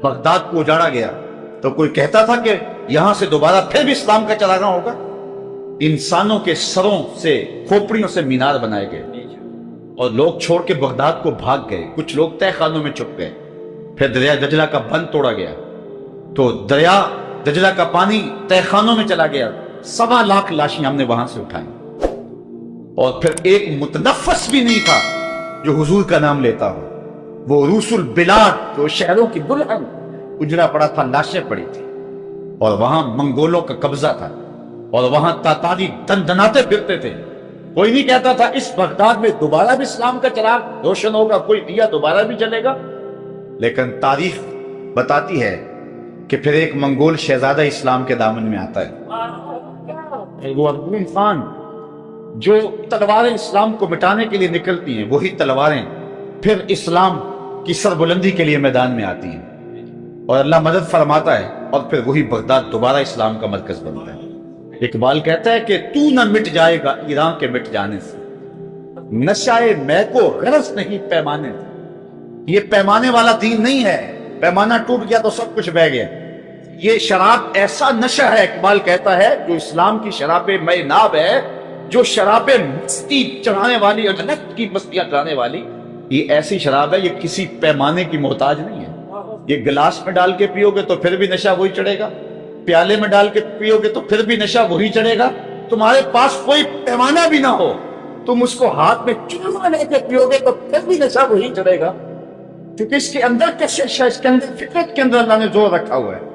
Baghdad کو اجاڑا گیا تو کوئی کہتا تھا کہ یہاں سے دوبارہ پھر بھی اسلام کا چلانا ہوگا؟ انسانوں کے سروں سے، کھوپڑیوں سے مینار بنائے گئے اور لوگ چھوڑ کے بغداد کو بھاگ گئے، کچھ لوگ تہہ خانوں میں چھپ گئے، پھر دریا دجلہ کا بند توڑا گیا تو دریا دجلہ کا پانی تہہ خانوں میں چلا گیا، 1.25 لاکھ لاشیں ہم نے وہاں سے اٹھائیں، اور پھر ایک متنفس بھی نہیں تھا جو حضور کا نام لیتا ہو۔ وہ روس البلاد، جو شہروں کی دلہن، اجڑا پڑا تھا، لاشیں پڑی تھی، اور وہاں منگولوں کا قبضہ تھا، اور وہاں تاتاری دندناتے پھرتے تھے۔ کوئی نہیں کہتا تھا اس بغداد میں دوبارہ بھی اسلام کا چراغ روشن ہوگا، کوئی دیا دوبارہ بھی جلے گا، لیکن تاریخ بتاتی ہے کہ پھر ایک منگول شہزادہ اسلام کے دامن میں آتا ہے، وہ ابراہیم خان، جو تلواریں اسلام کو مٹانے کے لیے نکلتی ہیں، وہی تلواریں پھر اسلام کی سربلندی کے لیے میدان میں آتی ہیں، اور اللہ مدد فرماتا ہے، اور پھر وہی بغداد دوبارہ اسلام کا مرکز بنتا ہے۔ اقبال کہتا ہے کہ تو نہ مٹ جائے گا ایران کے مٹ جانے سے، نشائے میں کو غرض نہیں پیمانے سے۔ یہ پیمانے والا دین نہیں ہے، پیمانہ ٹوٹ گیا تو سب کچھ بہ گیا۔ یہ شراب ایسا نشہ ہے، اقبال کہتا ہے، جو اسلام کی شراب میں ناب ہے، جو شراب مستی چڑھانے والی اور جنت کی مستیاں چڑھانے والی، یہ ایسی شراب ہے، یہ کسی پیمانے کی محتاج نہیں ہے۔ یہ گلاس میں ڈال کے پیو گے تو پھر بھی نشہ وہی چڑھے گا، پیالے میں ڈال کے پیو گے تو پھر بھی نشہ وہی چڑھے گا۔ تمہارے پاس کوئی پیمانہ بھی نہ ہو، تم اس کو ہاتھ میں چوما لے کے پیو گے تو پھر بھی نشہ وہی چڑھے گا، کیونکہ اس کے اندر کشش ہے، اس کے اندر فطرت کے اندر اللہ نے زور رکھا ہوا ہے۔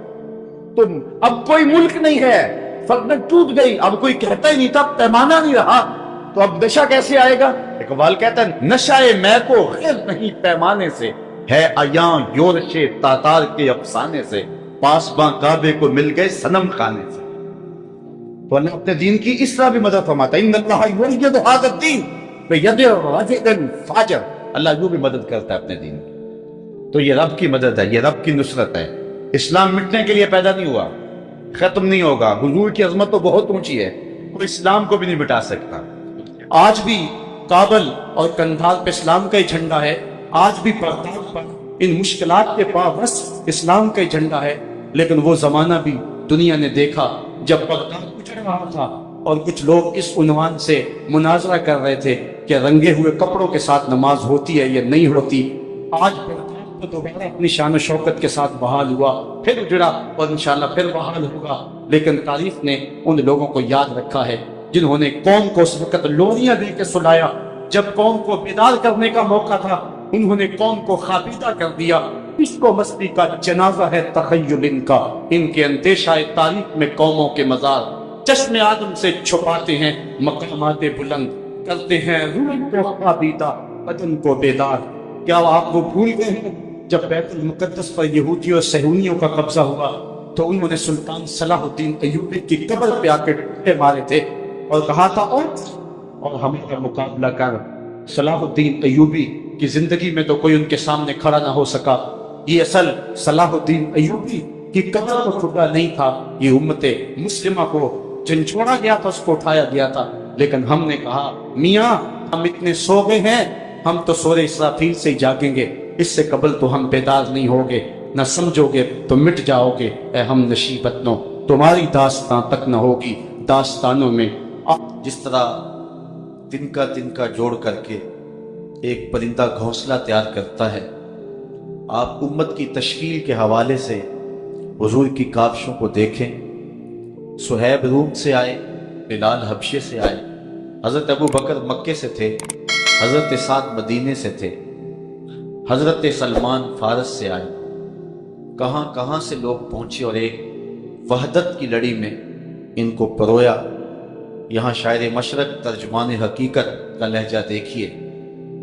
تو اب کوئی ملک نہیں ہے، فطرت ٹوٹ گئی، اب کوئی کہتا ہی نہیں تھا، پیمانہ نہیں رہا، تو اب نشہ کیسے آئے گا؟ اقبال کہتا ہے نشہ میں کو غیر نہیں پیمانے سے، ہے عیاں یورش تاتار کے افسانے سے، پاسباں کعبے کو مل گئے صنم خانے سے۔ تو اللہ اپنے دین کی اس طرح بھی مدد فرماتا ہے، ان اللہ یؤید ھذا الدین بید رجل فاجر، اللہ یوں بھی مدد کرتا ہے اپنے دین کی۔ تو یہ رب کی مدد ہے، یہ رب کی نصرت ہے۔ اسلام مٹنے کے لیے پیدا نہیں ہوا، ختم نہیں ہوگا۔ حضور کی عظمت تو بہت اونچی ہے، کوئی اسلام کو بھی نہیں مٹا سکتا۔ آج بھی کابل اور قندھار پہ اسلام کا ہی جھنڈا ہے، آج بھی بغداد پر ان مشکلات کے باوجود اسلام کا ہی جھنڈا ہے۔ لیکن وہ زمانہ بھی دنیا نے دیکھا جب بغداد اجڑ رہا تھا اور کچھ لوگ اس عنوان سے مناظرہ کر رہے تھے کہ رنگے ہوئے کپڑوں کے ساتھ نماز ہوتی ہے یا نہیں ہوتی۔ آج بغداد تو دوبارہ اپنی شان و شوکت کے ساتھ بحال ہوا، پھر اجڑا اور انشاءاللہ پھر بحال ہوگا۔ لیکن تاریخ نے ان لوگوں کو یاد رکھا ہے جنہوں نے قوم کو اس وقت لوریاں دے کے سلایا، جب قوم کو بیدار کرنے کا موقع تھا انہوں نے قوم کو خابیدہ کر دیا۔ عشق و مستی کا جنازہ ہے تخیل ان کا، ان کے اندیشہ تاریخ میں قوموں کے مزار، چشم آدم سے چھپاتے ہیں مقامات بلند، کرتے ہیں روح کو خابیدہ بدن کو بیدار۔ کیا آپ وہ بھول گئے ہیں جب بیت المقدس پر یہودیوں اور صہیونیوں کا قبضہ ہوا تو انہوں نے سلطان صلاح الدین ایوبی کی قبر پہ آ کے ڈنڈے مارے تھے اور کہا تھا اور ہمارا مقابلہ کر۔ صلاح الدین ایوبی کی زندگی میں تو کوئی ان کے سامنے کھڑا نہ ہو سکا۔ یہ اصل صلاح الدین ایوبی کی قبر کو چھوڑا نہیں تھا، یہ امت مسلمہ کو جھنجھوڑا گیا تھا، اس کو اٹھایا گیا تھا۔ لیکن ہم نے کہا میاں ہم اتنے سو گئے ہیں، ہم تو سورہ اسرافیل سے ہی جاگیں گے، اس سے قبل تو ہم بیدار نہیں ہوگے، نہ سمجھو گے تو مٹ جاؤ گے اے ہم نشی وطنوں، تمہاری داستان تک نہ ہوگی داستانوں میں۔ جس طرح تنکا جوڑ کر کے ایک پرندہ گھونسلہ تیار کرتا ہے، آپ امت کی تشکیل کے حوالے سے حضور کی کاوشوں کو دیکھیں۔ صہیب روم سے آئے، بلال حبشے سے آئے، حضرت ابو بکر مکے سے تھے، حضرت سعد مدینے سے تھے، حضرت سلمان فارس سے آئے، کہاں کہاں سے لوگ پہنچے اور ایک وحدت کی لڑی میں ان کو پرویا۔ یہاں شاعر مشرق ترجمان حقیقت کا لہجہ دیکھیے،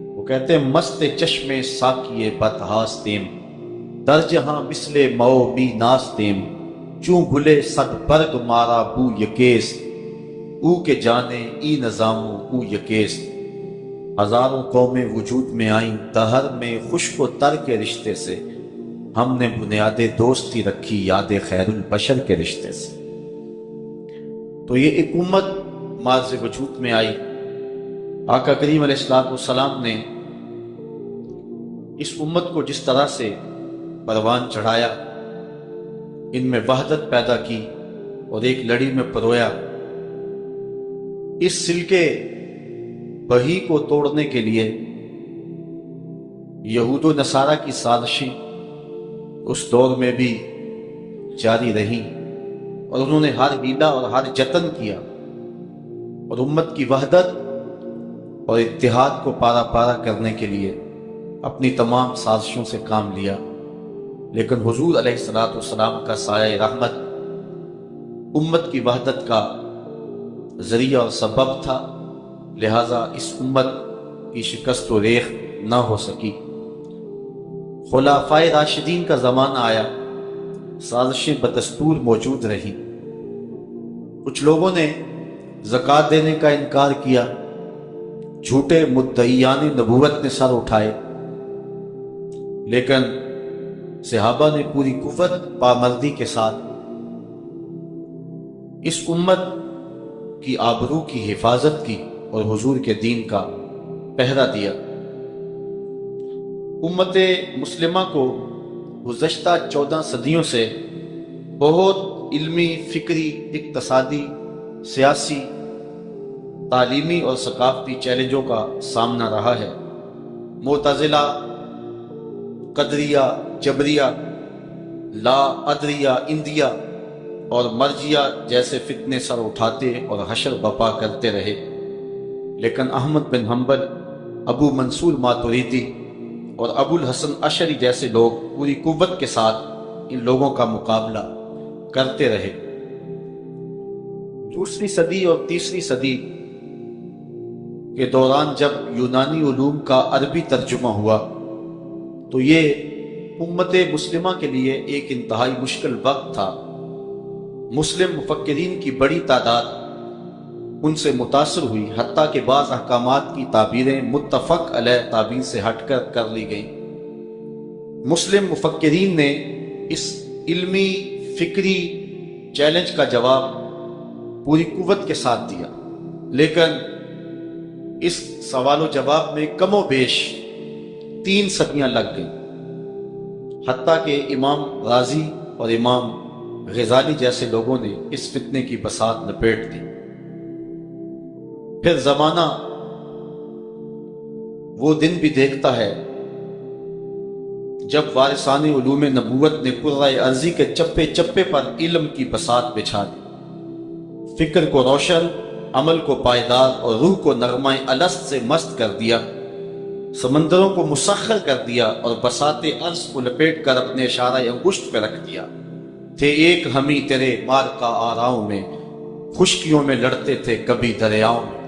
وہ کہتے ہیں مست چشم ساکیے بطحاس تیم، در جہاں مثل مو می ناس تیم، چوں بھلے صد برگ مارا بو یکیس، او کے جانے ای نظامو او یکیس، ہزاروں قومیں وجود میں آئیں دہر میں خشک و تر کے رشتے سے، ہم نے بنیاد دوستی رکھی یاد خیر البشر کے رشتے سے۔ تو یہ ایک امت ماض وجود میں آئی۔ آقا کریم علیہ السلام نے اس امت کو جس طرح سے پروان چڑھایا، ان میں وحدت پیدا کی اور ایک لڑی میں پرویا۔ اس سلکے بہی کو توڑنے کے لیے یہود و نصارہ کی سازشیں اس دور میں بھی جاری رہی، اور انہوں نے ہر ہیلا اور ہر جتن کیا اور امت کی وحدت اور اتحاد کو پارا پارا کرنے کے لیے اپنی تمام سازشوں سے کام لیا۔ لیکن حضور علیہ الصلوۃ والسلام کا سایہ رحمت امت کی وحدت کا ذریعہ اور سبب تھا، لہذا اس امت کی شکست و ریخ نہ ہو سکی۔ خلفائے راشدین کا زمانہ آیا، سازشیں بدستور موجود رہیں۔ کچھ لوگوں نے زکوٰۃ دینے کا انکار کیا، جھوٹے مدعیان نبوت نے سر اٹھائے، لیکن صحابہ نے پوری قوت پامردی کے ساتھ اس امت کی آبرو کی حفاظت کی اور حضور کے دین کا پہرا دیا۔ امت مسلمہ کو گزشتہ 14 صدیوں سے بہت علمی، فکری، اقتصادی، سیاسی، تعلیمی اور ثقافتی چیلنجوں کا سامنا رہا ہے۔ معتزلہ، قدریہ، جبریہ، لا ادریہ، اندیہ اور مرجیہ جیسے فتنے سر اٹھاتے اور حشر بپا کرتے رہے، لیکن احمد بن حنبل، ابو منصور ماتریدی اور ابو الحسن اشعری جیسے لوگ پوری قوت کے ساتھ ان لوگوں کا مقابلہ کرتے رہے۔ دوسری صدی اور تیسری صدی کے دوران جب یونانی علوم کا عربی ترجمہ ہوا تو یہ امت مسلمہ کے لیے ایک انتہائی مشکل وقت تھا۔ مسلم مفکرین کی بڑی تعداد ان سے متاثر ہوئی، حتیٰ کہ بعض احکامات کی تعبیریں متفق علیہ تعبیر سے ہٹ کر لی گئیں۔ مسلم مفکرین نے اس علمی فکری چیلنج کا جواب پوری قوت کے ساتھ دیا، لیکن اس سوال و جواب میں کم و بیش 3 صدیاں لگ گئیں، حتیٰ کہ امام غازی اور امام غزالی جیسے لوگوں نے اس فتنے کی بساط لپیٹ دی۔ پھر زمانہ وہ دن بھی دیکھتا ہے جب وارثان علوم نبوت نے قرۂ ارضی کے چپے چپے پر علم کی بساط بچھا دی، فکر کو روشن، عمل کو پائیدار اور روح کو نغمہ الست سے مست کر دیا، سمندروں کو مسخر کر دیا اور بساط ارض کو لپیٹ کر اپنے اشارہ انگشت پہ رکھ دیا۔ تھے ایک ہمی تیرے مار کا آراؤں میں، خشکیوں میں لڑتے تھے کبھی دریاؤں میں،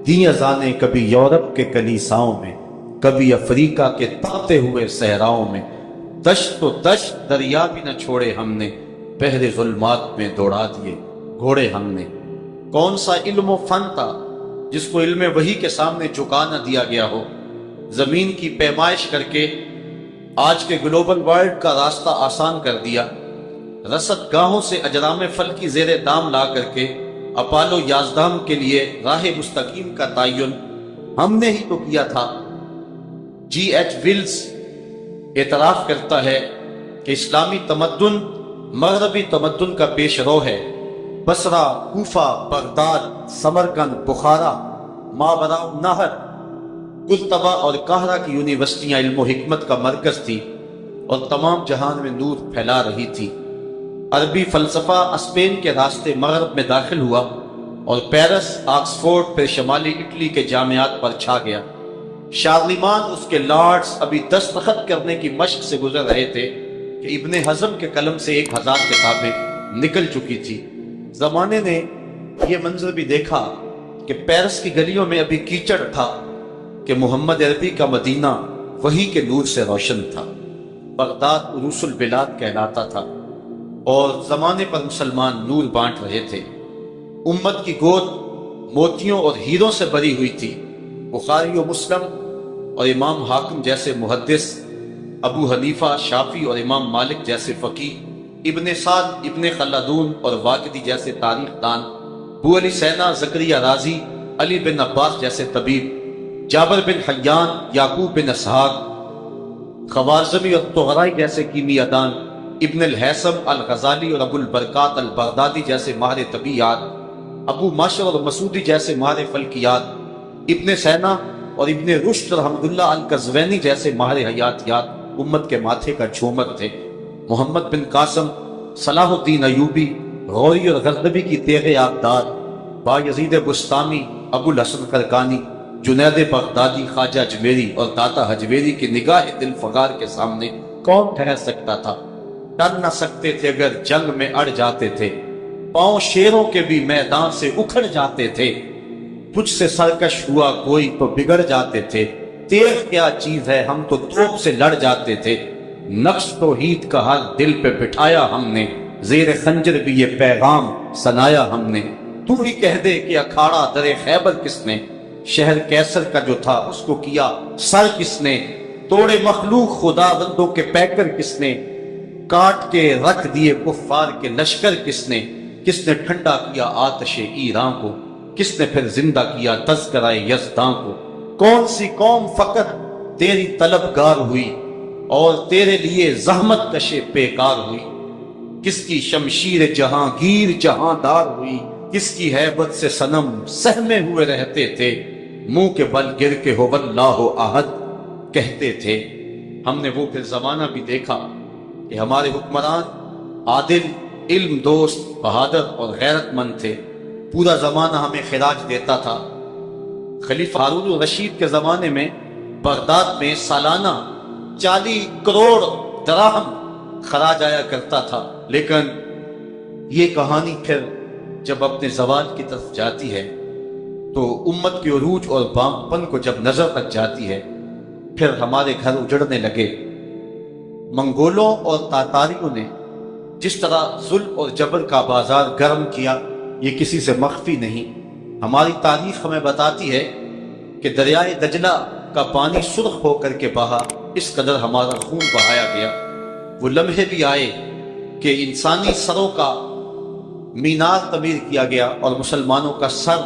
دی ازانے کبھی یورپ کے کلیساؤں میں، کبھی افریقہ کے تاتے ہوئے صحراؤں میں، دشت و دشت دریا بھی نہ چھوڑے ہم نے، بحر ظلمات میں دوڑا دیے گھوڑے ہم نے۔ کون سا علم و فن تھا جس کو علم وحی کے سامنے جھکا نہ دیا گیا ہو؟ زمین کی پیمائش کر کے آج کے گلوبل ورلڈ کا راستہ آسان کر دیا، رصد گاہوں سے اجرام فلکی زیر دام لا کر کے اپالو 11 کے لیے راہ مستقیم کا تعین ہم نے ہی تو کیا تھا۔ جی ایچ ویلز اعتراف کرتا ہے کہ اسلامی تمدن مغربی تمدن کا پیش رو ہے۔ بصرہ، کوفہ، بغداد، سمرقند، بخارا، ماوراء النہر، قلتبہ اور قاہرہ کی یونیورسٹیاں علم و حکمت کا مرکز تھی اور تمام جہان میں نور پھیلا رہی تھی۔ عربی فلسفہ اسپین کے راستے مغرب میں داخل ہوا اور پیرس، آکسفورڈ، پھر شمالی اٹلی کے جامعات پر چھا گیا۔ شارلیمان اس کے لارڈز ابھی دستخط کرنے کی مشق سے گزر رہے تھے کہ ابن حزم کے قلم سے 1000 کتابیں نکل چکی تھی۔ زمانے نے یہ منظر بھی دیکھا کہ پیرس کی گلیوں میں ابھی کیچڑ تھا کہ محمد عربی کا مدینہ وحی کے نور سے روشن تھا۔ بغداد عروس البلاد کہلاتا تھا اور زمانے پر مسلمان نور بانٹ رہے تھے۔ امت کی گود موتیوں اور ہیروں سے بھری ہوئی تھی۔ بخاری و مسلم اور امام حاکم جیسے محدث، ابو حنیفہ، شافعی اور امام مالک جیسے فقیہ، ابن سعد، ابن خلدون اور واقدی جیسے تاریخ دان، ابو علی سینا، زکریا رازی، علی بن عباس جیسے طبیب، جابر بن حیان، یعقوب بن اسحاق، خوارزمی اور طغرائی جیسے کیمیا دان، ابن الحیثم الغزالی اور ابو البرکات البغدادی جیسے ماہر طبیعیات، ابو معشر اور مسعودی جیسے ماہر فلکیات، ابن سینا اور ابن رشد اور حمداللہ القزوینی جیسے ماہر حیاتیات امت کے ماتھے کا جھومر تھے۔ محمد بن قاسم، صلاح الدین ایوبی، غوری اور غزنوی کی تیغ آبدار، بایزید بستامی، ابو الحسن کرکانی، جنید بغدادی، خواجہ اجمیری اور داتا حجویری کی نگاہ دل فغار کے سامنے کون ٹھہر سکتا تھا؟ ڈر نہ سکتے تھے اگر جنگ میں اڑ جاتے تھے، پاؤں شیروں کے بھی میدان سے اکھڑ جاتے تھے، تجھ سے سرکش ہوا کوئی تو بگڑ جاتے تھے، تیغ کیا چیز ہے ہم تو توپ سے لڑ جاتے تھے، نقش توحید کا ہر دل پہ بٹھایا ہم نے، زیر خنجر بھی یہ پیغام سنایا ہم نے، تو ہی کہہ دے کہ اکھاڑا در خیبر کس نے، شہر کیسر کا جو تھا اس کو کیا سر کس نے، توڑے مخلوق خدا بندوں کے پیکر کس نے، کاٹ کے رکھ دیے کفار کے لشکر کس نے ٹھنڈا کیا آتش ایران کو، کس نے پھر زندہ کیا تذکرہ یزداں کو، کون سی قوم فقط تیری طلبگار ہوئی اور تیرے لیے زحمت کشے پیکار ہوئی، کس کی شمشیر جہانگیر جہاندار ہوئی، کس کی ہیبت سے صنم سہمے ہوئے رہتے تھے، منہ کے بل گر کے ہو واللہ احد کہتے تھے۔ ہم نے وہ پھر زمانہ بھی دیکھا کہ ہمارے حکمران عادل، علم دوست، بہادر اور غیرت مند تھے، پورا زمانہ ہمیں خراج دیتا تھا۔ خلیفہ ہارون الرشید کے زمانے میں بغداد میں سالانہ 40 کروڑ دراہم خراج آیا کرتا تھا، لیکن یہ کہانی پھر جب اپنے زوال کی طرف جاتی ہے تو امت کے عروج اور بانپن کو جب نظر تک جاتی ہے، پھر ہمارے گھر اجڑنے لگے۔ منگولوں اور تاتاریوں نے جس طرح ظلم اور جبر کا بازار گرم کیا، یہ کسی سے مخفی نہیں۔ ہماری تاریخ ہمیں بتاتی ہے کہ دریائے دجلہ کا پانی سرخ ہو کر کے بہا، اس قدر ہمارا خون بہایا گیا۔ وہ لمحے بھی آئے کہ انسانی سروں کا مینار تعمیر کیا گیا اور مسلمانوں کا سر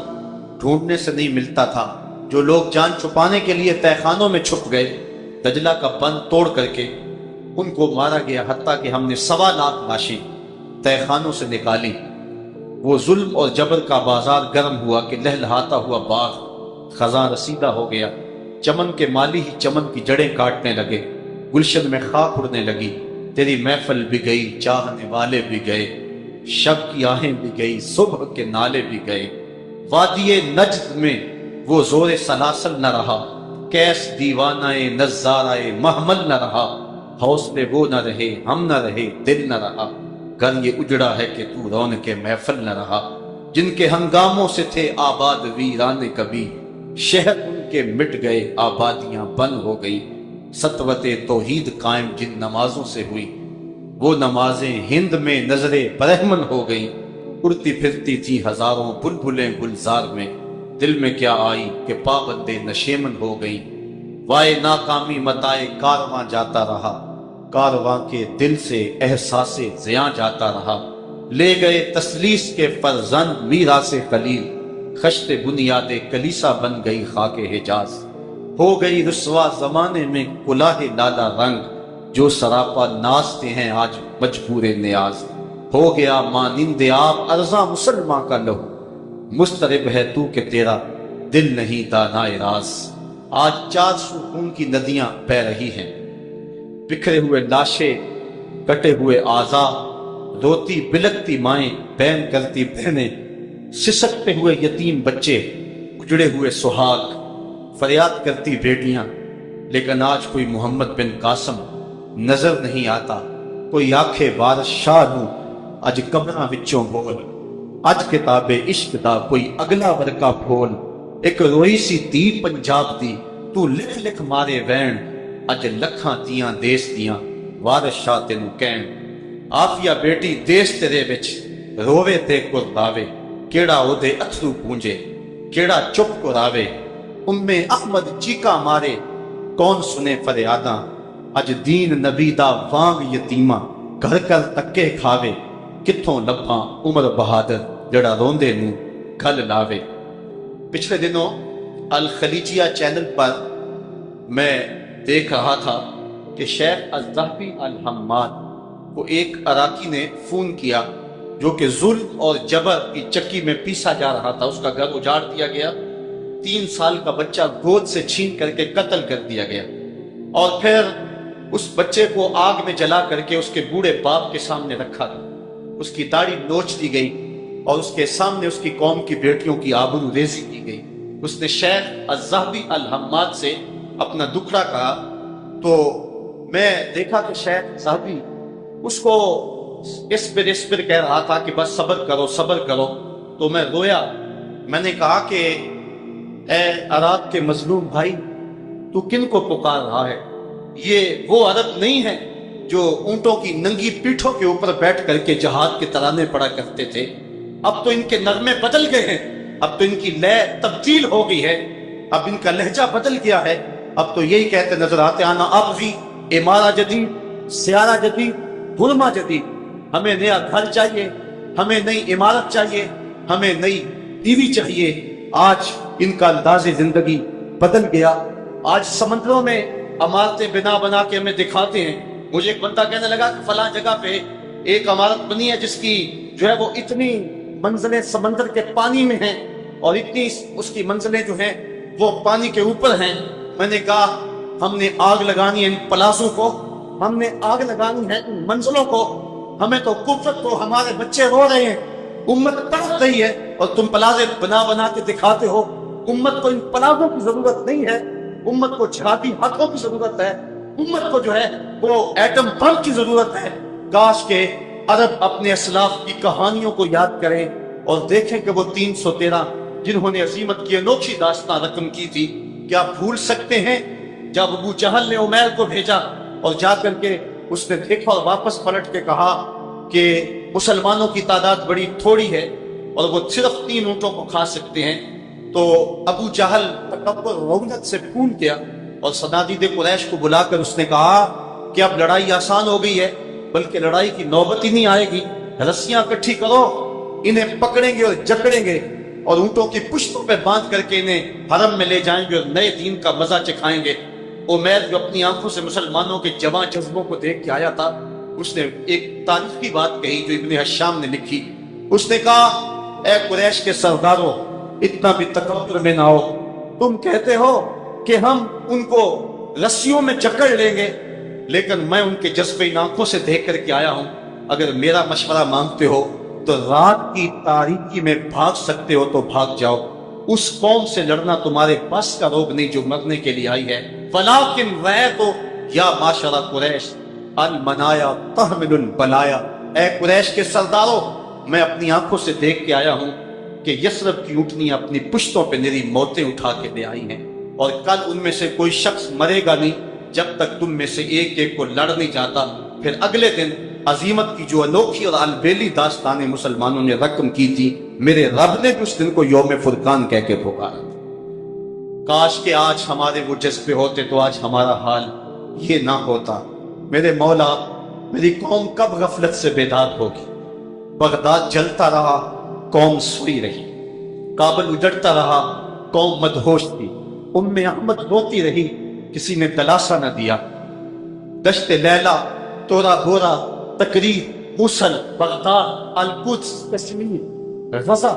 ڈھونڈنے سے نہیں ملتا تھا۔ جو لوگ جان چھپانے کے لیے تہہ خانوں میں چھپ گئے، دجلہ کا بند توڑ کر کے ان کو مارا گیا، حتیٰ کہ ہم نے 1.25 لاکھ لاشیں تہہ خانوں سے نکالی۔ وہ ظلم اور جبر کا بازار گرم ہوا کہ لہلہاتا ہوا باغ خزاں رسیدہ ہو گیا، چمن کے مالی ہی چمن کی جڑیں کاٹنے لگے، گلشن میں خاک اڑنے لگی، تیری محفل بھی گئی، چاہنے والے بھی گئے، شب کی آہیں بھی گئی، صبح کے نالے بھی گئے، وادی نجد میں وہ زور سلاسل نہ رہا، کیس دیوانہ نظارہ محمل نہ رہا، حوصلے وہ نہ رہے، ہم نہ رہے، دل نہ رہا، گھر یہ اجڑا ہے کہ تو رونق محفل نہ رہا، جن کے ہنگاموں سے تھے آباد ویران کبھی، شہر ان کے مٹ گئے، آبادیاں بند ہو گئی، سطوت توحید قائم جن نمازوں سے ہوئی، وہ نمازیں ہند میں نظر برہمن ہو گئیں، اڑتی پھرتی تھی ہزاروں بلبلیں گلزار میں، دل میں کیا آئی کہ پابندے نشیمن ہو گئیں، وائے ناکامی متائے کارواں جاتا رہا، کارواں کے دل سے احساس زیاں جاتا رہا، لے گئے تسلیس کے فرزند میراث خلیل، خشت بنیاد کلیسا بن گئی خاک حجاز، ہو گئی رسوا زمانے میں کلاہ لالا رنگ، جو سراپا نازتے ہیں آج مجبور نیاز، ہو گیا مانند آب ارزاں مسلمان کا لہو، مسترب ہے تو کہ تیرا دل نہیں دانائے راز، آج 400 خون کی ندیاں بہ رہی ہیں، بکھرے ہوئے لاشیں، کٹے ہوئے اعضاء، روتی بلکتی مائیں، بین کرتی بہنیں، سسکتے ہوئے یتیم بچے، اجڑے ہوئے سہاگ، فریاد کرتی بیٹیاں، لیکن آج کوئی محمد بن قاسم نظر نہیں آتا، کوئی آکھے وارث شاہ نوں اج قبراں وچوں بول، اج کتاب عشق دا کوئی اگلا ورقہ کھول، ایک روئی سی تی پنجاب دی تو لکھ لکھ مارے وین، اج لکھاں تیاں دیس دیاں وارث شاہ تینوں کہن، آفیہ بیٹی دیس تیرے وچ رووے تے کرداوے، کیڑا او دے اتھرو پونجے، کیڑا چپ کراوے، احمد چیکا مارے، کون سنے فریاداں، اج دین نبی دا وانگ یتیماں، گھر کر تکے کھاوے، کتھوں لبھاں عمر بہادر جڑا روندے نوں گھل لاوے۔ پچھلے دنوں الخلیجیہ چینل پر میں دیکھ رہا تھا کہ شیخ الذہبی الحماد کو ایک عراقی نے فون کیا جو کہ ظلم اور جبر کی چکی میں پیسا جا رہا تھا. اس کا گھر اجاڑ دیا گیا, 3 سال کا بچہ گود سے چھین کر کے قتل کر دیا گیا, اور پھر اس بچے کو آگ میں جلا کر کے اس کے بوڑھے باپ کے سامنے رکھا گیا. اس کی داڑھی نوچ دی گئی اور اس کے سامنے اس کی قوم کی بیٹیوں کی آبرو ریزی کی گئی. اس نے شیخ الذہبی الحماد سے اپنا دکھڑا کہا, تو میں دیکھا کہ شیخ الذہبی اس کو اسپر کہہ رہا تھا کہ بس صبر کرو صبر کرو. تو میں رویا. میں نے کہا کہ اے عراق کے مظلوم بھائی, تو کن کو پکار رہا ہے؟ یہ وہ عرب نہیں ہے جو اونٹوں کی ننگی پیٹھوں کے اوپر بیٹھ کر کے جہاد کے ترانے پڑا کرتے تھے. اب تو ان کے نغمے بدل گئے ہیں, اب تو ان کی لے تبدیل ہو گئی ہے, اب ان کا لہجہ بدل گیا ہے. اب تو یہی کہتے نظر آتے آنا ابغی امارہ جدید, سیارہ جدید, غلمہ جدید. ہمیں نیا گھر چاہیے, ہمیں نئی عمارت چاہیے, ہمیں نئی ٹی وی چاہیے. آج ان کا انداز زندگی بدل گیا. آج سمندروں میں عمارتیں بنا کے ہمیں دکھاتے ہیں. مجھے ایک بندہ کہنے لگا کہ فلاں جگہ پہ ایک عمارت بنی ہے جس کی جو ہے وہ اتنی منزلیں سمندر کے پانی میں ہیں اور اتنی اس کی منزلیں جو ہیں وہ پانی کے اوپر ہیں. میں نے کہا ہم نے آگ لگانی ہے ان پلازوں کو, ہم نے آگ لگانی ہے ان منزلوں کو. ہمیں تو کفر کو, ہمارے بچے رو رہے ہیں, امت تڑپ رہی ہے, اور تم پلازے بنا کے دکھاتے ہو. امت کو ان پلازوں کی ضرورت نہیں ہے, امت کو جہادی ہاتھوں کی ضرورت ہے, امت کو جو ہے وہ ایٹم بم کی ضرورت ہے. کاش کے عرب اپنے اسلاف کی کہانیوں کو یاد کریں اور دیکھیں کہ وہ 313 جنہوں نے عزیمت کی انوکھی داستان رقم کی تھی, کیا بھول سکتے ہیں جب ابو جہل نے عمیر کو بھیجا اور جا کر کے اس نے دیکھا اور واپس پلٹ کے کہا کہ مسلمانوں کی تعداد بڑی تھوڑی ہے اور وہ صرف 3 اونٹوں کو کھا سکتے ہیں. تو ابو جہل تکبر رونت سے پھول گیا اور صنادید قریش کو بلا کر اس نے کہا کہ اب لڑائی آسان ہو گئی ہے, بلکہ لڑائی کی نوبت ہی نہیں آئے گی. رسیاں اکٹھی کرو, انہیں پکڑیں گے اور جکڑیں گے اور اونٹوں کی پشتوں پہ باندھ کر کے انہیں حرم میں لے جائیں گے اور نئے دین کا مزہ چکھائیں گے. عمیر جو اپنی آنکھوں سے مسلمانوں کے جواں جذبوں کو دیکھ کے آیا تھا, اس نے ایک تاریخی بات کہی جو ابن حشام نے لکھی. اس نے کہا اے قریش کے سرداروں, اتنا بھی تکبر میں نہ ہو. تم کہتے ہو کہ ہم ان کو رسیوں میں جکڑ لیں گے, لیکن میں ان کے جذبے ان آنکھوں سے دیکھ کر کے آیا ہوں. اگر میرا مشورہ مانگتے ہو تو رات کی تاریکی میں بھاگ سکتے ہو تو بھاگ جاؤ. اس قوم سے لڑنا تمہارے پاس کا روگ نہیں جو مرنے کے لیے آئی ہے. ولیکن رأیت یا معاشر قریش المنایا تحمل البلایا. اے قریش کے سرداروں, میں اپنی آنکھوں سے دیکھ کے آیا ہوں کہ یثرب کی اونٹنی اپنی پشتوں پہ نری موتیں اٹھا کے لے آئی ہیں, اور کل ان میں سے کوئی شخص مرے گا نہیں جب تک تم میں سے ایک ایک کو لڑ نہیں جاتا. پھر اگلے دن عظیمت کی جو انوکھی اور البیلی داستانیں مسلمانوں نے رقم کی تھی, میرے رب نے اس دن کو یوم فرقان کہہ کے پکارا. کاش کہ آج ہمارے وہ جذبے ہوتے تو آج ہمارا حال یہ نہ ہوتا. میرے مولا, میری قوم کب غفلت سے بیدار ہوگی؟ بغداد جلتا رہا, قوم سوئی رہی. کابل اجڑتا رہا, قوم مدہوش تھی. احمد روتی رہی, کسی نے دلاسا نہ دیا. دشت لیلا, تورا بورا, تقریر, موصل, بغداد, القدس, کشمیر, غزہ,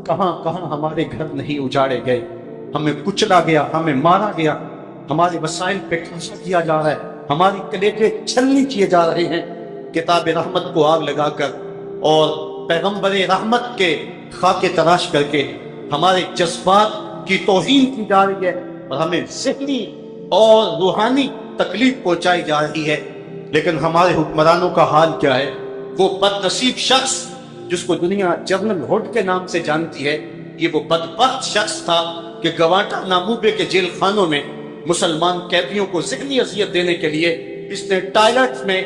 کہاں کہاں ہمارے گھر نہیں اجاڑے گئے. ہمیں کچلا گیا, ہمیں مارا گیا, ہمارے وسائل پہ قبضہ کیا جا رہا ہے, ہماری کلیجے چھلنی کیے جا رہے ہیں. کتاب رحمت کو آگ لگا کر اور پیغمبر رحمت کے خاکے تراش کر کے ہمارے جذبات کی توہین کی جا رہی ہے اور ہمیں ذہنی اور روحانی تکلیف پہنچائی جا رہی ہے. لیکن ہمارے حکمرانوں کا حال کیا ہے؟ وہ بد نصیب شخص جس کو دنیا جنرل ہوڈ کے نام سے جانتی ہے, یہ وہ بدبخت شخص تھا کہ گوانٹا ناموبے کے جیل خانوں میں مسلمان قیدیوں کو ذہنی اذیت دینے کے لیے اس نے ٹائلٹ میں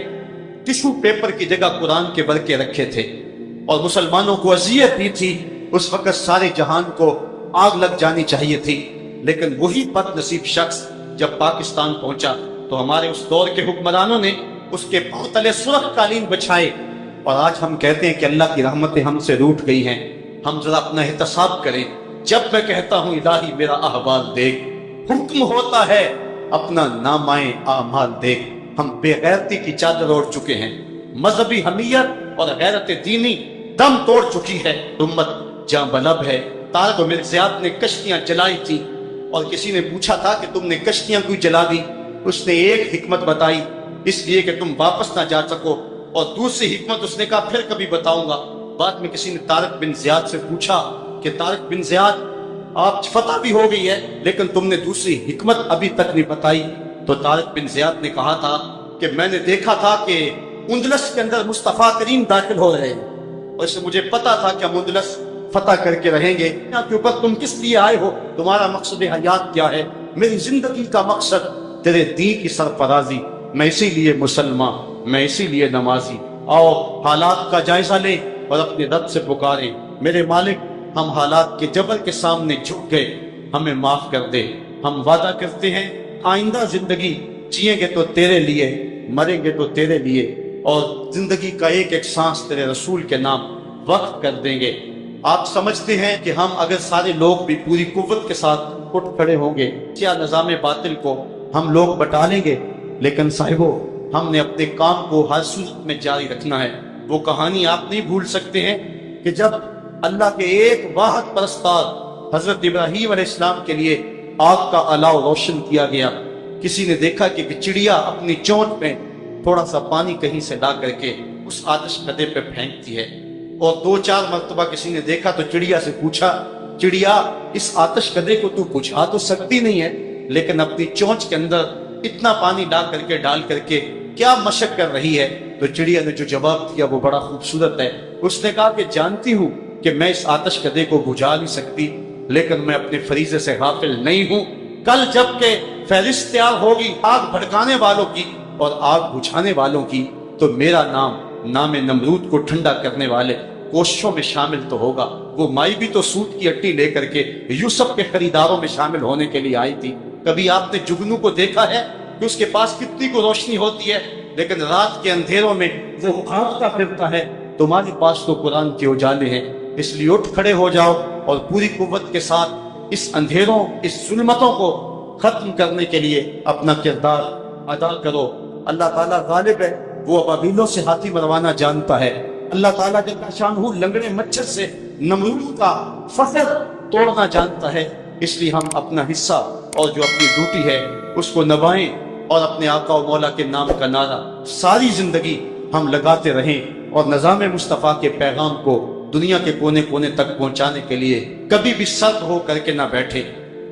ٹشو پیپر کی جگہ قرآن کے برقے رکھے تھے اور مسلمانوں کو اذیت دی تھی. اس وقت سارے جہان کو آگ لگ جانی چاہیے تھی, لیکن وہی بد نصیب شخص جب پاکستان پہنچا تو ہمارے اس دور کے حکمرانوں نے اس کے پاؤں تلے سرخ قالین بچھائے. اور آج ہم کہتے ہیں کہ اللہ کی رحمتیں ہم سے روٹ گئی ہیں. ہم ذرا اپنا احتساب کریں. جب میں کہتا ہوں الہی میرا احوال دیکھ, حکم ہوتا ہے اپنا نامۂ اعمال دیکھ. ہم بے غیرتی کی چادر اوڑھ چکے ہیں، مذہبی حمیت اور غیرت دینی دم توڑ چکی ہے، امت جاں بلب ہے۔ طارق بن زیاد نے کشتیاں جلائی تھی اور کسی نے پوچھا تھا کہ تم نے کشتیاں کیوں جلا دی؟ اس نے ایک حکمت بتائی، اس لیے کہ تم واپس نہ جا سکو، اور دوسری حکمت اس نے کہا پھر کبھی بتاؤں گا۔ بعد میں کسی نے طارق بن زیاد سے پوچھا کہ طارق بن زیاد، آپ فتح بھی ہو گئی ہے لیکن تم نے دوسری حکمت ابھی تک نہیں بتائی۔ تو طارق بن زیاد نے کہا تھا کہ میں نے دیکھا تھا کہ اندلس کے اندر مصطفیٰ کریم داخل ہو رہے ہیں، اور اس سے مجھے پتا تھا کہ ہم اندلس فتح کر کے رہیں گے۔ یہاں کے اوپر تم کس لیے آئے ہو؟ تمہارا مقصد حیات کیا ہے؟ میری زندگی کا مقصد تیرے دین کی سرفرازی، میں اسی لیے مسلمان، میں اسی لیے نمازی۔ آؤ حالات کا جائزہ لیں اور اپنے رب سے پکاریں، میرے مالک ہم حالات کے جبر کے سامنے جھک گئے، ہمیں معاف کر دے۔ ہم وعدہ کرتے ہیں آئندہ زندگی جئیں گے تو تیرے لیے، مریں گے تو تیرے لیے، اور زندگی کا ایک ایک سانس تیرے رسول کے نام وقف کر دیں گے۔ آپ سمجھتے ہیں کہ ہم اگر سارے لوگ بھی پوری قوت کے ساتھ اٹھ کھڑے ہوں گے کیا نظام باطل کو ہم لوگ بٹا لیں گے؟ لیکن صاحبو، ہم نے اپنے کام کو ہر صورت میں جاری رکھنا ہے۔ وہ کہانی آپ نہیں بھول سکتے ہیں کہ جب اللہ کے ایک واحد پرستار حضرت ابراہیم علیہ السلام کے لیے آگ کا الاؤ روشن کیا گیا، کسی نے دیکھا کہ چڑیا اپنی چونچ میں تھوڑا سا پانی کہیں سے لا کر کے اس آتش کدے پہ پھینکتی ہے، اور 2-4 مرتبہ کسی نے دیکھا تو چڑیا سے پوچھا، چڑیا اس آتش کدے کو تو بجھا تو سکتی نہیں ہے، لیکن اپنی چونچ کے اندر اتنا پانی ڈال کر کے کیا مشق کر رہی ہے؟ تو چڑیا نے جو جواب دیا وہ بڑا خوبصورت ہے۔ اس نے کہا کہ جانتی ہوں کہ میں اس آتش کدے کو بجھا نہیں سکتی، لیکن میں اپنے فریضے سے غافل نہیں ہوں۔ کل جب کہ فہرست تیار ہوگی آگ بھڑکانے والوں کی اور آگ بجھانے والوں کی، تو میرا نام نمرود کو ٹھنڈا کرنے والے کوششوں میں شامل تو ہوگا۔ وہ مائی بھی تو سوٹ کی اٹی لے کر کے یوسف کے خریداروں میں شامل ہونے کے لیے آئی تھی۔ کبھی آپ نے جگنو کو دیکھا ہے کہ اس کے پاس کتنی کو روشنی ہوتی ہے، لیکن رات کے اندھیروں میں وہ بھاگتا پھرتا ہے؟ تمہارے پاس تو قرآن کے اجالے ہیں، اس لیے اٹھ کھڑے ہو جاؤ اور پوری قوت کے ساتھ اس اندھیروں، اس ظلمتوں کو ختم کرنے کے لیے اپنا کردار ادا کرو۔ اللہ تعالیٰ غالب ہے، وہ ابابیلوں سے ہاتھی مروانا جانتا ہے۔ اللہ تعالیٰ جل شانہ لنگڑے مچھر سے نمرود کا فخر توڑنا جانتا ہے۔ اس لیے ہم اپنا حصہ اور جو اپنی ڈیوٹی ہے اس کو نبھائیں، اور اپنے آقا و مولا کے نام کا نعرہ ساری زندگی ہم لگاتے رہیں، اور نظام مصطفیٰ کے پیغام کو دنیا کے کونے کونے تک پہنچانے کے لیے کبھی بھی سرد ہو کر کے نہ بیٹھے۔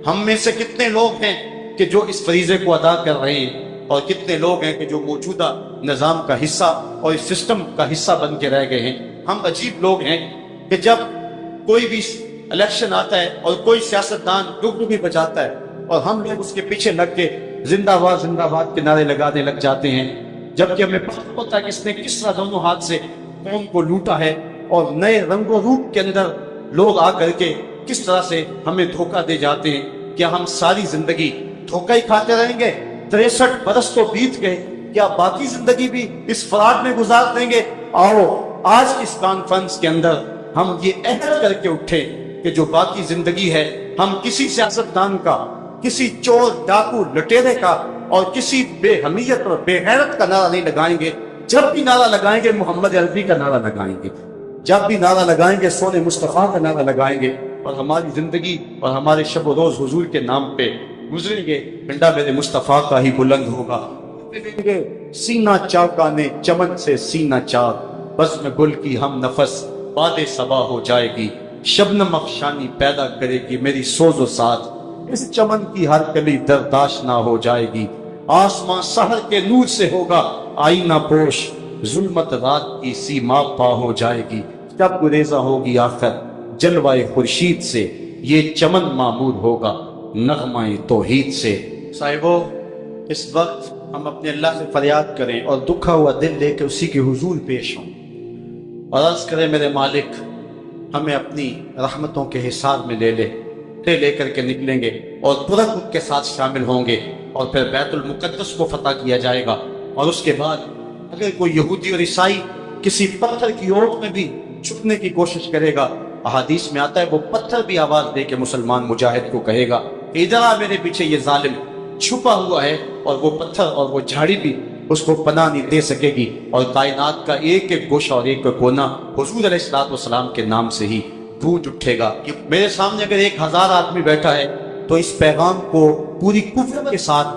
ہم میں سے کتنے لوگ ہیں کہ جو اس فریضے کو ادا کر رہے ہیں، اور کتنے لوگ ہیں کہ جو موجودہ نظام کا حصہ اور اس سسٹم کا حصہ بن کے رہ گئے ہیں۔ ہم عجیب لوگ ہیں کہ جب کوئی بھی الیکشن آتا ہے اور کوئی سیاستدان ڈگڈگی بجاتا ہے اور ہم لوگ اس کے پیچھے لگ کے زندہ باد کے نعرے لگانے لگ جاتے ہیں، جبکہ ہمیں پتہ ہوتا ہے کہ اس نے کس طرح دونوں ہاتھ سے قوم کو لوٹا ہے، اور نئے رنگ و روپ کے اندر لوگ آ کر کے کس طرح سے ہمیں دھوکہ دے جاتے ہیں۔ کیا ہم ساری زندگی دھوکہ ہی کھاتے رہیں گے؟ 63 برس تو بیت گئے، کیا باقی زندگی بھی اس فراڈ میں گزار دیں گے؟ آؤ آج اس کانفرنس کے اندر ہم یہ عہد کر کے اٹھے کہ جو باقی زندگی ہے ہم کسی سیاستدان کا، کسی چور ڈاکو لٹیرے کا اور کسی بے حمیت اور بے غیرت کا نعرہ نہیں لگائیں گے۔ جب بھی نعرہ لگائیں گے محمد عربی کا نعرہ لگائیں گے، جب بھی نعرہ لگائیں گے سونے مصطفیٰ کا نعرہ لگائیں گے، اور ہماری زندگی اور ہمارے شب و روز حضور کے نام پہ گزریں گے۔ ڈنڈا میرے مصطفیٰ کا ہی بلند ہوگا، سینہ چاکانے چمن سے سینہ چاک، بزم گل کی ہم نفس باد صبا ہو جائے گی، شبنم افشانی پیدا کرے گی میری سوز و ساز، اس چمن کی ہر کلی درداش نہ ہو جائے گی، آسمان سحر کے نور سے ہوگا آئینہ پوش، ظلمت رات کی سیما پا ہو جائے گی، جب گریزہ ہوگی آخر جلوائے خورشید سے، یہ چمن معمور ہوگا نغمہ توحید سے۔ صاحبو، اس وقت ہم اپنے اللہ سے فریاد کریں اور دکھا ہوا دل لے کے اسی کے حضور پیش ہوں، اور عرض کریں میرے مالک ہمیں اپنی رحمتوں کے حصار میں لے کر کے نکلیں گے اور پرخود کے ساتھ شامل ہوں گے، اور پھر بیت المقدس کو فتح کیا جائے گا، اور اس کے بعد اگر کوئی یہودی اور عیسائی کسی پتھر کی اوٹ میں بھی چھپنے کی کوشش کرے گا، احادیث میں آتا ہے وہ پتھر بھی آواز دے کے مسلمان مجاہد کو کہے گا کہ ادھر آ، میرے پیچھے یہ ظالم چھپا ہوا ہے، اور وہ پتھر اور وہ جھاڑی بھی اس کو پناہ نہیں دے سکے گی، اور کائنات کا ایک ایک گوشہ اور ایک ایک کونا حضور علیہ الصلوۃ والسلام کے نام سے ہی گونج اٹھے گا۔ کہ میرے سامنے اگر 1000 آدمی بیٹھا ہے تو اس پیغام کو پوری قوت کے ساتھ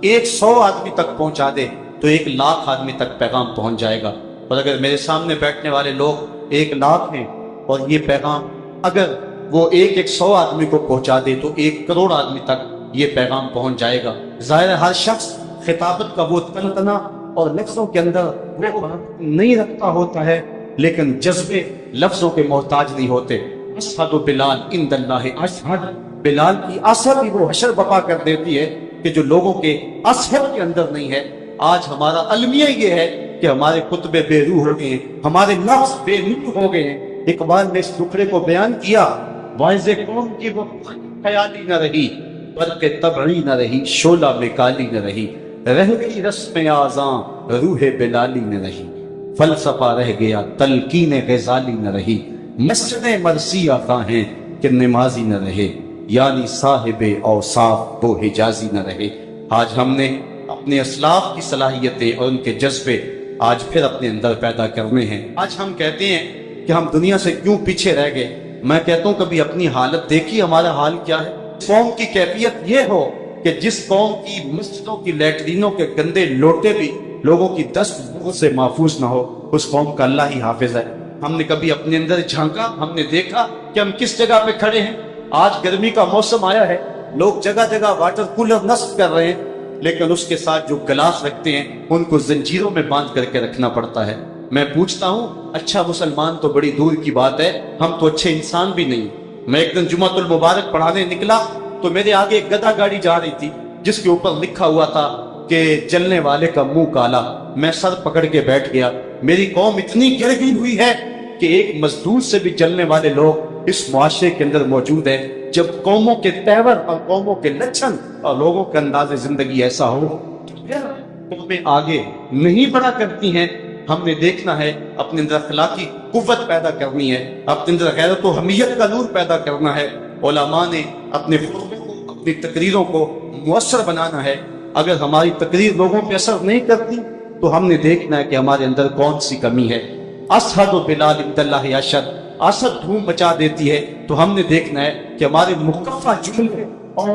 100 آدمی تک پہنچا دے تو 1,00,000 آدمی تک پیغام پہنچ جائے گا۔ اور اگر میرے سامنے بیٹھنے والے لوگ 1,00,000 ہیں اور یہ پیغام اگر وہ 100 آدمی کو پہنچا دے تو 1 کروڑ آدمی تک یہ پیغام پہنچ جائے گا۔ ظاہر ہے ہر شخص خطابت کا وہ تنتنا اور لفظوں کے اندر وہ بات نہیں رکھتا ہوتا ہے، لیکن جذبے لفظوں کے محتاج نہیں ہوتے۔ اشہد بلال عند اللہ اشہد، بلال کی اثر بھی وہ حشر بپا کر دیتی ہے کہ جو لوگوں کے اثر کے اندر نہیں ہے۔ آج ہمارا المیہ یہ ہے کہ ہمارے خطبے بے روح ہو گئے ہیں، ہمارے لفظ بے نور ہو گئے ہیں۔ اقبال نے اس ٹکڑے کو بیان کیا، واعظ قوم کی وہ خیالی نہ رہی، برق طبعی نہ رہی، شعلہ میں کالی نہ رہی، رہ گئی رسم آذاں روح بلالی نہ رہی، فلسفہ رہ گیا تلقین غزالی نہ رہی، مسجد مرسی آقا ہیں کہ نمازی نہ رہے، یعنی صاحب اوصاف وہ حجازی نہ رہے۔ آج ہم نے اپنے اسلاف کی صلاحیتیں اور ان کے جذبے آج پھر اپنے اندر پیدا کرنے ہیں۔ آج ہم کہتے ہیں کہ ہم دنیا سے کیوں پیچھے رہ گئے، میں کہتا ہوں کبھی اپنی حالت دیکھی، ہمارا حال کیا ہے۔ قوم کی کیفیت یہ ہو کہ جس قوم کی مسجدوں کی لیٹرینوں کے گندے لوٹے بھی لوگوں کی دست بغض سے محفوظ نہ ہو، اس قوم کا اللہ ہی حافظ ہے۔ ہم نے کبھی اپنے اندر جھانکا، ہم نے دیکھا کہ ہم کس جگہ پہ کھڑے ہیں۔ آج گرمی کا موسم آیا ہے، لوگ جگہ جگہ واٹر کولر نصب کر رہے ہیں، لیکن اس کے ساتھ جو گلاس رکھتے ہیں ان کو زنجیروں میں باندھ کر کے رکھنا پڑتا ہے۔ میں پوچھتا ہوں اچھا مسلمان تو بڑی دور کی بات ہے، ہم تو اچھے انسان بھی نہیں۔ میں ایک دن جمعۃ المبارک پڑھانے نکلا تو میرے آگے ایک گدھا گاڑی جا رہی تھی جس کے اوپر لکھا ہوا تھا کہ جلنے والے کا منہ کالا۔ میں سر پکڑ کے بیٹھ گیا۔ میری قوم اتنی گر گئی ہوئی ہے کہ ایک مزدور سے بھی جلنے والے لوگ اس معاشرے کے اندر موجود ہیں۔ جب قوموں کے تیور اور قوموں کے لچھن اور لوگوں کا انداز زندگی ایسا ہو تو پھر قومیں آگے نہیں بڑھا کرتی ہیں۔ ہم نے دیکھنا ہے، اپنے اندر اخلاقی قوت پیدا کرنی ہے، اپنے اندر غیرت و حمیت کا نور پیدا کرنا ہے۔ علماء نے اپنے خطبوں کو، اپنی تقریروں کو مؤثر بنانا ہے۔ اگر ہماری تقریر لوگوں پہ اثر نہیں کرتی تو ہم نے دیکھنا ہے کہ ہمارے اندر کون سی کمی ہے۔ اشہد بلال عند اللہ اشہد، اسد دھوم مچا دیتی ہے تو ہم نے دیکھنا ہے کہ ہمارے مکفہ جملے اور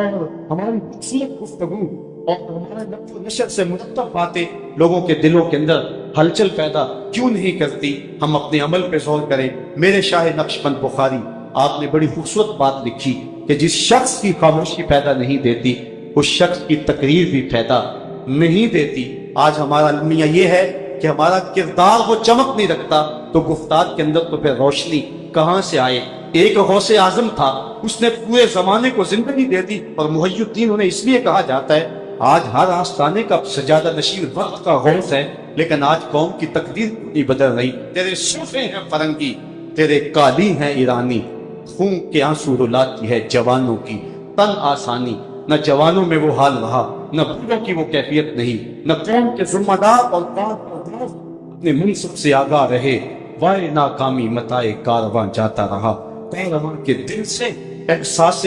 ہماری خوبصورت گفتگو اور ہمارے نفس و نشر سے مرتب باتیں لوگوں کے دلوں کے اندر ہلچل پیدا کیوں نہیں کرتی۔ ہم اپنے عمل پہ غور کریں۔ میرے شاہ نقشبند بخاری، آپ نے بڑی خوبصورت بات لکھی کہ جس شخص کی خاموشی پیدا نہیں دیتی اس شخص کی تقریر بھی پیدا نہیں دیتی۔ آج ہمارا المیہ یہ ہے کہ ہمارا کردار وہ چمک نہیں رکھتا تو گفتار کے اندر تو پھر روشنی کہاں سے آئے۔ ایک غوث اعظم تھا، اس نے پورے زمانے کو زندگی دے دی، اور محی الدین انہیں اس لیے کہا جاتا ہے۔ آج ہر آستانے کا سجادہ نشین وقت کا غوث ہے، لیکن آج قوم کی تقدیر نہیں بدل رہی۔ تیرے صوفے ہیں فرنگی، تیرے قالی ہیں ایرانی، خون کے آنسو رلاتی ہے جوانوں کی تن آسانی۔ نہ جوانوں میں وہ حال رہا، نہ بوڑھوں کی وہ کیفیت نہیں، نہ قوم کے ذمہ دار اور اپنے منصب سے آگاہ رہے، وائے ناکامی متائے کارواں جاتا رہا، کارواں کے دل سے احساس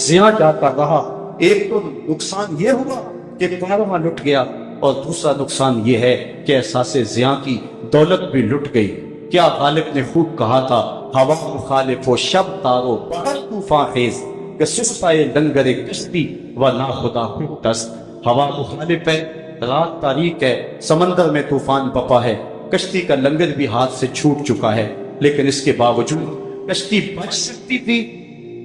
زیاں جاتا رہا۔ ایک تو نقصان یہ ہوا کہ کارواں لٹ گیا، اور دوسرا نقصان یہ ہے کہ احساس زیاں کی دولت بھی لٹ گئی۔ کیا غالب نے خوب کہا تھا، ہوا مخالف و شب تارو بہر طوفان خیز، کہ سستائے لنگر کشتی و ناخدا دست۔ ہوا مخالف ہے، رات تاریک ہے، سمندر میں طوفان بپا ہے، کشتی کا لنگر بھی ہاتھ سے چھوٹ چکا ہے، لیکن اس کے باوجود کشتی بچ سکتی تھی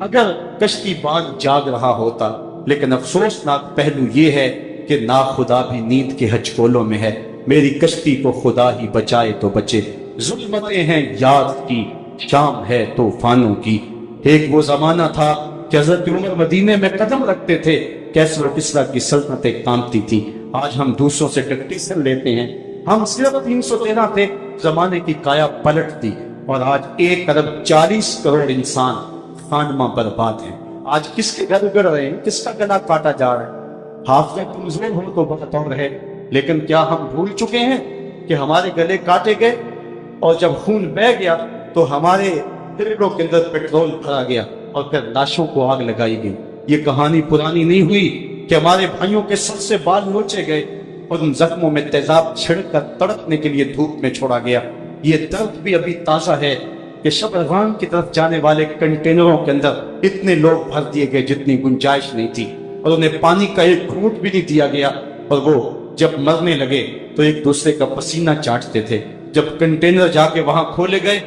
اگر کشتی بان جاگ رہا ہوتا۔ لیکن افسوسناک پہلو یہ ہے کہ ناخدا بھی نیند کے ہچکولوں میں ہے۔ میری کشتی کو خدا ہی بچائے تو بچے، ظلمتیں ہیں یاد کی، شام ہے طوفانوں کی۔ ایک وہ زمانہ تھا کہ حضرت عمر مدینے میں قدم رکھتے تھے، کیسر و کسریٰ کی سلطنتیں کانپتی تھی۔ آج ہم دوسروں سے ٹکٹیشن لیتے ہیں، ہم صرف 313 تھے، زمانے کی کایا پلٹ دی، اور آج 1 ارب 40 کروڑ انسان خانمہ برباد ہیں۔ آج کس کے گھر گڑ رہے ہیں، کس کا گلا کاٹا جا رہا ہے۔ حافظ کمزور ہو تو بات اور ہے، لیکن کیا ہم بھول چکے ہیں کہ ہمارے گلے کاٹے گئے، اور جب خون بہہ گیا تو ہمارے دلوں کے اندر پیٹرول بھرا گیا اور پھر لاشوں کو آگ لگائی گئی۔ یہ کہانی پرانی نہیں ہوئی کہ ہمارے بھائیوں کے سر سے بال نوچے گئے، اور ان زخموں میں تیزاب چھڑک کر تڑپنے کے لیے دھوپ میں چھوڑا گیا۔ یہ درد بھی ابھی تازہ ہے کہ شبرغان کی طرف جانے والے کنٹینروں کے اندر اتنے لوگ بھر دیے گئے جتنی گنجائش نہیں تھی، اور انہیں پانی کا ایک گھونٹ بھی نہیں دیا گیا، اور وہ جب مرنے لگے تو ایک دوسرے کا پسینہ چاٹتے تھے۔ جب کنٹینر جا کے وہاں کھولے گئے،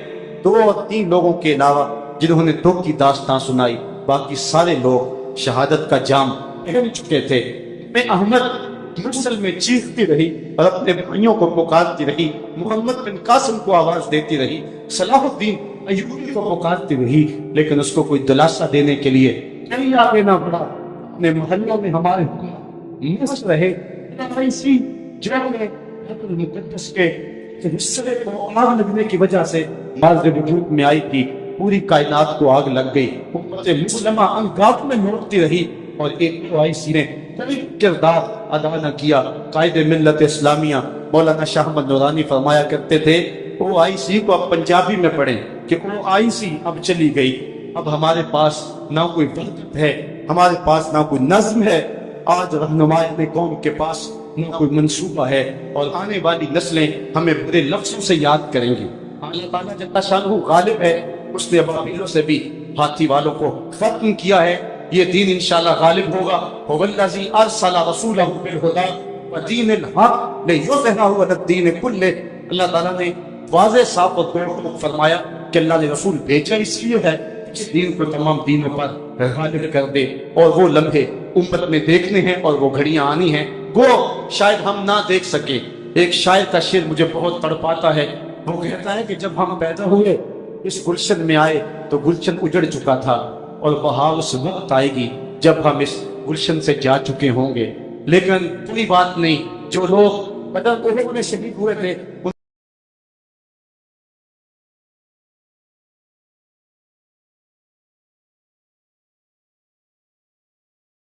2 اور 3 لوگوں کے علاوہ جنہوں نے دکھ کی داستان سنائی، باقی سارے لوگ شہادت کا جام پہن چکے تھے۔ میں احمد مرسل میں چیختی رہی اور اپنے بھائیوں کو پکارتی رہی، محمد بن قاسم کو آواز دیتی رہی، صلاح الدین ایوبی کو پکارتی رہی، لیکن اس کو کوئی دلاسا دینے کے لیے کہیں آگے نہ بڑھا۔ اپنے محلوں میں ہمارے حکم مست رہے، ایسی جو میں بیت المقدس کے حصے کو آگ لگنے کی وجہ سے مارز وجود میں آئی تھی، پوری کائنات کو آگ لگ گئی۔ امت مسلمہ انگاٹ میں لوٹتی رہی، اور ایک OIC نے کوئی کردار ادا نہ کیا۔ قائد ملت اسلامیہ مولانا شاہ احمد نورانی فرمایا کرتے تھے، OIC کو اب پنجابی میں پڑھیں کہ OIC اب چلی گئی، اب ہمارے پاس نہ کوئی وحدت ہے، ہمارے پاس نہ کوئی نظم ہے، آج رہنمائے قوم کے پاس نہ کوئی منصوبہ ہے، اور آنے والی نسلیں ہمیں برے لفظوں سے یاد کریں گی۔ اللہ تعالیٰ جل شانہ غالب ہے، اس نے ابابیلوں سے بھی ہاتھی والوں کو ختم کیا ہے۔ یہ دین انشاءاللہ غالب ہوگا۔ هو الذی ارسل رسولہ بالہدی ودین الحق لیظہرہ علی الدین کلہ۔ اللہ تعالیٰ نے واضح صاف اور روشن فرمایا کہ اللہ نے رسول بھیجا اس لیے ہے کہ دین کو تمام دینوں پر غالب کر دے، اور وہ لمحے امت میں دیکھنے ہیں اور وہ گھڑیاں آنی ہیں، گو شاید ہم نہ دیکھ سکے۔ ایک شاعر کا شعر مجھے بہت تڑپاتا ہے، وہ کہتا ہے کہ جب ہم پیدا ہوئے اس گلشن میں آئے تو گلشن اجڑ چکا تھا، اور بہار اس وقت آئے گی جب ہم اس گلشن سے جا چکے ہوں گے۔ لیکن کوئی بات نہیں، جو لوگ بدر میں شہید ہوئے تھے